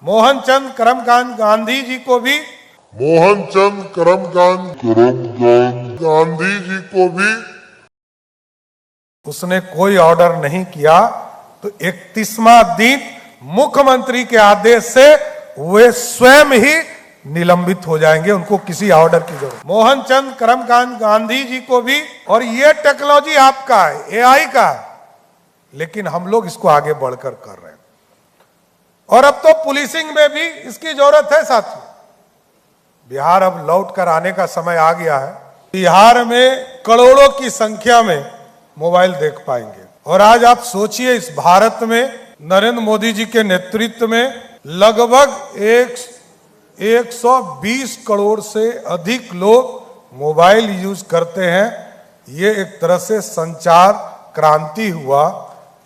मोहनचंद करमचंद गांधी जी को भी उसने कोई ऑर्डर नहीं किया, तो 31वां दिन मुख्यमंत्री के आदेश से वे स्वयं ही निलंबित हो जाएंगे, उनको किसी ऑर्डर की जरूरत। मोहनचंद करमचंद गांधी जी को भी, और ये टेक्नोलॉजी आपका है, एआई का है, लेकिन हम लोग इसको आगे बढ़कर कर रहे हैं। और अब तो पुलिसिंग में भी इसकी जरूरत है साथियों। बिहार अब लौट कर आने का समय आ गया है। बिहार में करोड़ों की संख्या में मोबाइल देख पाएंगे। और आज आप सोचिए, इस भारत में नरेंद्र मोदी जी के नेतृत्व में लगभग 120 करोड़ से अधिक लोग मोबाइल यूज करते हैं। ये एक तरह से संचार क्रांति हुआ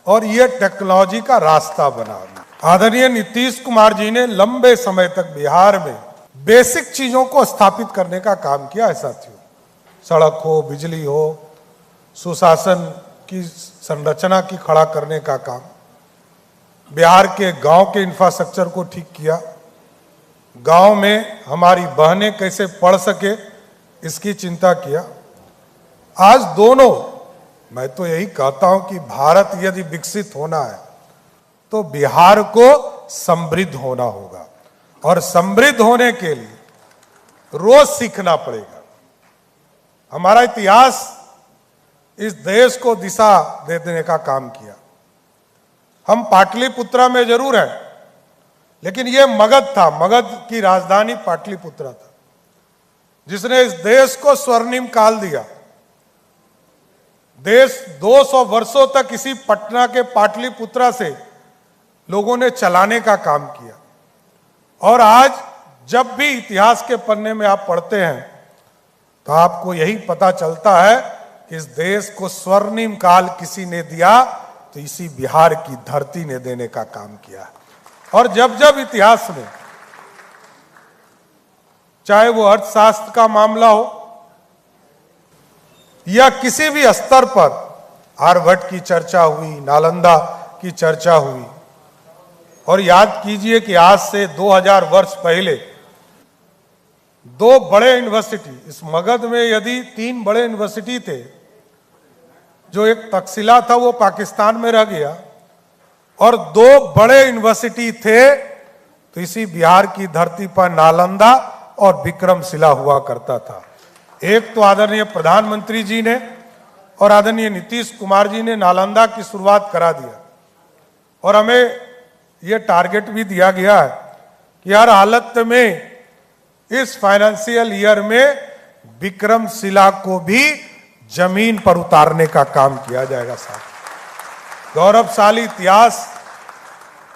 और ये टेक्नोलॉजी का रास्ता बना। आदरणीय नीतीश कुमार जी ने लंबे समय तक बिहार में बेसिक चीजों को स्थापित करने का काम किया है साथियों। सड़क हो, बिजली हो, सुशासन की संरचना की खड़ा करने का काम, बिहार के गांव के इंफ्रास्ट्रक्चर को ठीक किया, गांव में हमारी बहनें कैसे पढ़ सके इसकी चिंता किया। आज दोनों, मैं तो यही कहता हूं कि भारत यदि विकसित होना है तो बिहार को समृद्ध होना होगा, और समृद्ध होने के लिए रोज सीखना पड़ेगा। हमारा इतिहास इस देश को दिशा दे देने का काम किया। हम पाटलिपुत्रा में जरूर हैं, लेकिन यह मगध था, मगध की राजधानी पाटलिपुत्रा था, जिसने इस देश को स्वर्णिम काल दिया। देश 200 वर्षों तक इसी पटना के पाटलिपुत्रा से लोगों ने चलाने का काम किया। और आज जब भी इतिहास के पन्ने में आप पढ़ते हैं तो आपको यही पता चलता है कि इस देश को स्वर्णिम काल किसी ने दिया तो इसी बिहार की धरती ने देने का काम किया है। और जब जब इतिहास में, चाहे वो अर्थशास्त्र का मामला हो या किसी भी स्तर पर, आर्यभट्ट की चर्चा हुई, नालंदा की चर्चा हुई। और याद कीजिए कि आज से 2000 वर्ष पहले दो बड़े यूनिवर्सिटी, इस मगध में यदि 3 बड़े यूनिवर्सिटी थे, जो एक तक्षशिला था वो पाकिस्तान में रह गया, और 2 बड़े यूनिवर्सिटी थे तो इसी बिहार की धरती पर नालंदा और विक्रमशिला हुआ करता था। एक तो आदरणीय प्रधानमंत्री जी ने और आदरणीय नीतीश कुमार जी ने नालंदा की शुरुआत करा दिया, और हमें यह टारगेट भी दिया गया है कि हर हालत में इस फाइनेंशियल ईयर में विक्रमशिला को भी जमीन पर उतारने का काम किया जाएगा। साथ गौरवशाली इतिहास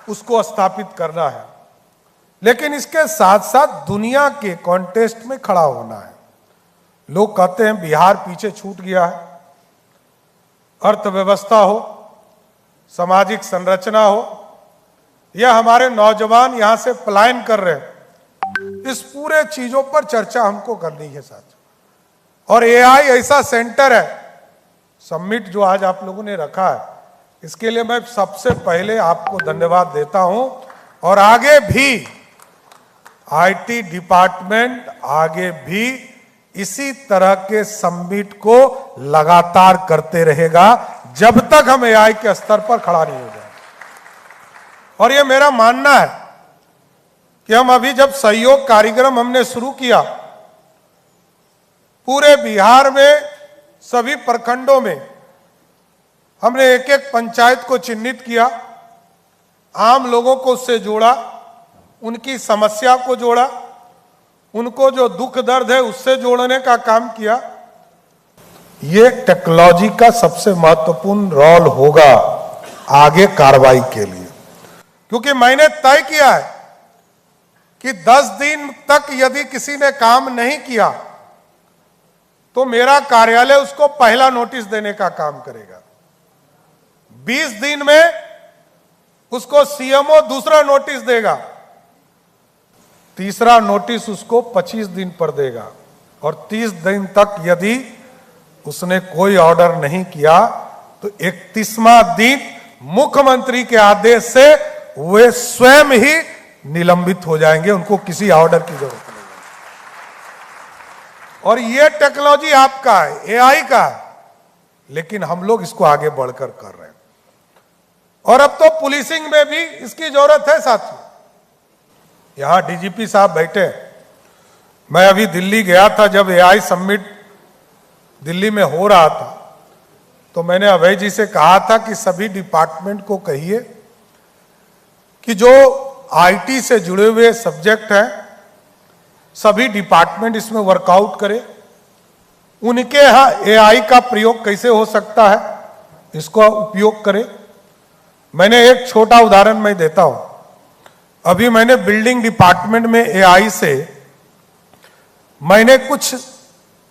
उसको स्थापित करना है, लेकिन इसके साथ साथ दुनिया के कॉन्टेस्ट में खड़ा होना है। लोग कहते हैं बिहार पीछे छूट गया है, अर्थव्यवस्था हो, सामाजिक संरचना हो, या हमारे नौजवान यहां से पलायन कर रहे हैं। इस पूरे चीजों पर चर्चा हमको करनी है साथ। और एआई ऐसा सेंटर है, समिट जो आज आप लोगों ने रखा है, इसके लिए मैं सबसे पहले आपको धन्यवाद देता हूं। और आगे भी आईटी डिपार्टमेंट आगे भी इसी तरह के समिट को लगातार करते रहेगा जब तक हम एआई के स्तर पर खड़ा नहीं हो जाए। और यह मेरा मानना है कि हम अभी जब सहयोग कार्यक्रम हमने शुरू किया, पूरे बिहार में सभी प्रखंडों में हमने एक एक पंचायत को चिन्हित किया, आम लोगों को उससे जोड़ा, उनकी समस्या को जोड़ा, उनको जो दुख दर्द है उससे जोड़ने का काम किया। ये टेक्नोलॉजी का सबसे महत्वपूर्ण रोल होगा आगे कार्रवाई के लिए, क्योंकि मैंने तय किया है कि 10 दिन तक यदि किसी ने काम नहीं किया तो मेरा कार्यालय उसको पहला नोटिस देने का काम करेगा। 20 दिन में उसको सीएमओ दूसरा नोटिस देगा, तीसरा नोटिस उसको 25 दिन पर देगा, और 30 दिन तक यदि उसने कोई ऑर्डर नहीं किया तो 31वां दिन मुख्यमंत्री के आदेश से वे स्वयं ही निलंबित हो जाएंगे, उनको किसी ऑर्डर की जरूरत नहीं है। और ये टेक्नोलॉजी आपका है, एआई का है, लेकिन हम लोग इसको आगे बढ़कर कर रहे हैं। और अब तो पुलिसिंग में भी इसकी जरूरत है साथियों। यहां डीजीपी साहब बैठे, मैं अभी दिल्ली गया था, जब एआई समिट दिल्ली में हो रहा था तो मैंने अभय जी से कहा था कि सभी डिपार्टमेंट को कहिए कि जो आईटी से जुड़े हुए सब्जेक्ट हैं सभी डिपार्टमेंट इसमें वर्कआउट करें, उनके यहां एआई का प्रयोग कैसे हो सकता है इसको उपयोग करें। मैंने एक छोटा उदाहरण मैं देता हूं। अभी मैंने बिल्डिंग डिपार्टमेंट में एआई से मैंने कुछ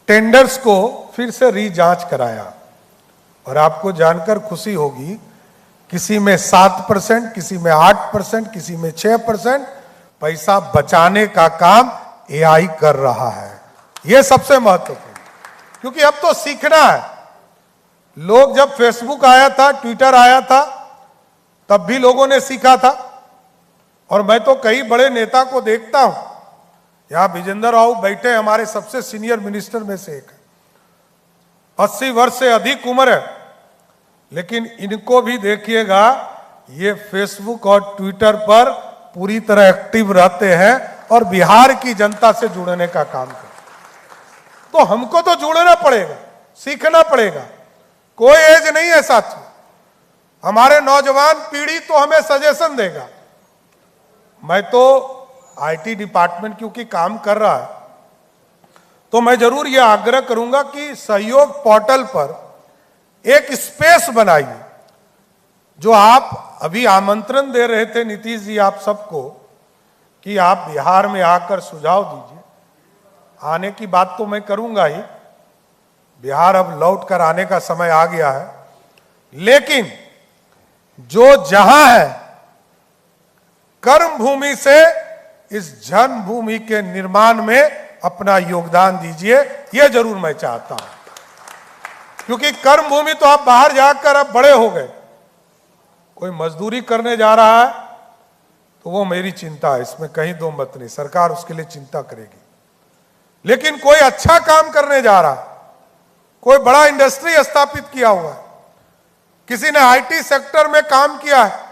टेंडर्स को फिर से रीजांच कराया और आपको जानकर खुशी होगी, किसी में 7%, किसी में 8%, किसी में 6% पैसा बचाने का काम एआई कर रहा है। यह सबसे महत्वपूर्ण, क्योंकि अब तो सीखना है। लोग जब फेसबुक आया था, ट्विटर आया था, तब भी लोगों ने सीखा था। और मैं तो कई बड़े नेता को देखता हूं, यहां विजेंद्र राव बैठे, हमारे सबसे सीनियर मिनिस्टर में से एक है, 80 वर्ष से अधिक उम्र है, लेकिन इनको भी देखिएगा, ये फेसबुक और ट्विटर पर पूरी तरह एक्टिव रहते हैं और बिहार की जनता से जुड़ने का काम करते हैं। तो हमको तो जुड़ना पड़ेगा, सीखना पड़ेगा, कोई एज नहीं है साथियों। हमारे नौजवान पीढ़ी तो हमें सजेशन देगा। मैं तो आईटी डिपार्टमेंट क्योंकि काम कर रहा है, तो मैं जरूर यह आग्रह करूंगा कि सहयोग पोर्टल पर एक स्पेस बनाइए। जो आप अभी आमंत्रण दे रहे थे नीतीश जी आप सबको कि आप बिहार में आकर सुझाव दीजिए, आने की बात तो मैं करूंगा ही, बिहार अब लौट कर आने का समय आ गया है। लेकिन जो जहां है, कर्म भूमि से इस जन्मभूमि के निर्माण में अपना योगदान दीजिए, यह जरूर मैं चाहता हूं। क्योंकि कर्म भूमि तो आप बाहर जाकर अब बड़े हो गए, कोई मजदूरी करने जा रहा है तो वो मेरी चिंता है, इसमें कहीं दो मत नहीं, सरकार उसके लिए चिंता करेगी। लेकिन कोई अच्छा काम करने जा रहा है, कोई बड़ा इंडस्ट्री स्थापित किया हुआ है, किसी ने आईटी सेक्टर में काम किया है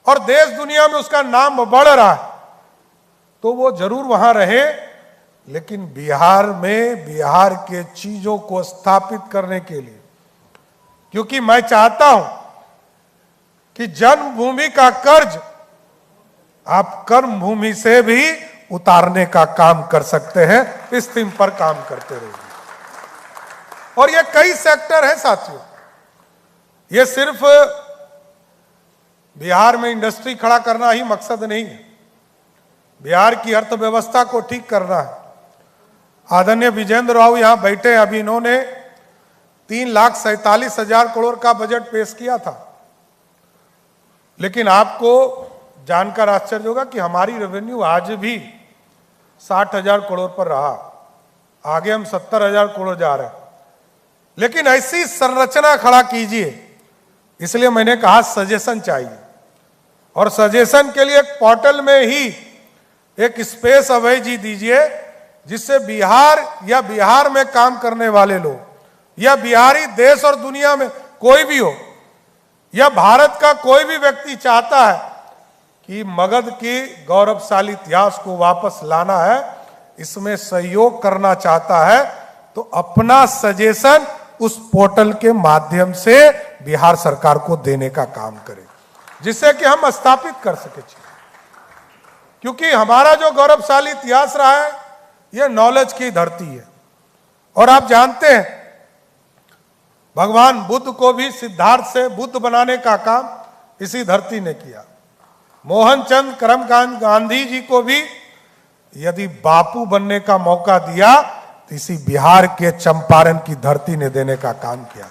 और देश दुनिया में उसका नाम बढ़ रहा है, तो वो जरूर वहां रहे। लेकिन बिहार में बिहार के चीजों को स्थापित करने के लिए, क्योंकि मैं चाहता हूं कि जन्मभूमि का कर्ज आप कर्म भूमि से भी उतारने का काम कर सकते हैं। इस थीम पर काम करते रहिए। और ये कई सेक्टर हैं साथियों, ये सिर्फ बिहार में इंडस्ट्री खड़ा करना ही मकसद नहीं है, बिहार की अर्थव्यवस्था को ठीक करना है। आदरणीय विजेंद्र राव यहां बैठे हैं, अभी इन्होंने 3,47,000 करोड़ का बजट पेश किया था। लेकिन आपको जानकर आश्चर्य होगा कि हमारी रेवेन्यू आज भी 60,000 करोड़ पर रहा, आगे हम 70,000 करोड़ जा रहे हैं। लेकिन ऐसी संरचना खड़ा कीजिए, इसलिए मैंने कहा सजेशन चाहिए। और सजेशन के लिए एक पोर्टल में ही एक स्पेस अभय जी दीजिए, जिससे बिहार या बिहार में काम करने वाले लोग या बिहारी देश और दुनिया में कोई भी हो या भारत का कोई भी व्यक्ति चाहता है कि मगध की गौरवशाली इतिहास को वापस लाना है, इसमें सहयोग करना चाहता है, तो अपना सजेशन उस पोर्टल के माध्यम से बिहार सरकार को देने का काम करे, जिससे कि हम स्थापित कर सके। क्योंकि हमारा जो गौरवशाली इतिहास रहा है, यह नॉलेज की धरती है। और आप जानते हैं, भगवान बुद्ध को भी सिद्धार्थ से बुद्ध बनाने का काम इसी धरती ने किया। मोहनचंद करमचंद गांधी जी को भी यदि बापू बनने का मौका दिया तो इसी बिहार के चंपारण की धरती ने देने का काम किया।